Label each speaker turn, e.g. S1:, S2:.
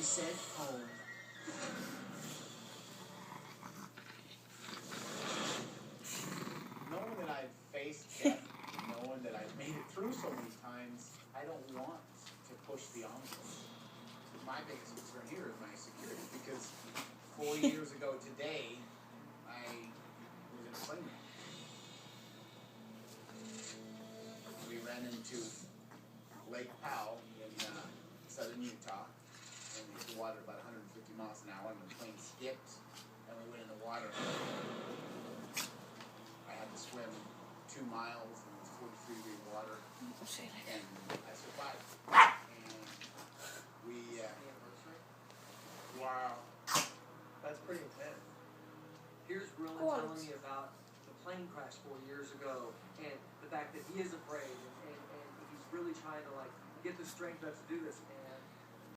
S1: said home.
S2: Knowing that I've faced death, knowing that I've made it through so many times, I don't want to push the envelope. My biggest concern here is my security, because 4 years ago today, I was in a plane wreck. We ran into Lake Powell in southern Utah, and we hit the water about 150 miles an hour, and the plane skipped, and we went in the water. I had to swim 2 miles in 43-degree water, and I survived. And we, wow,
S1: That's pretty intense. Here's Roland telling me about the plane crash 4 years ago, and the fact that he is afraid, and he's really trying to like get the strength up to do this. And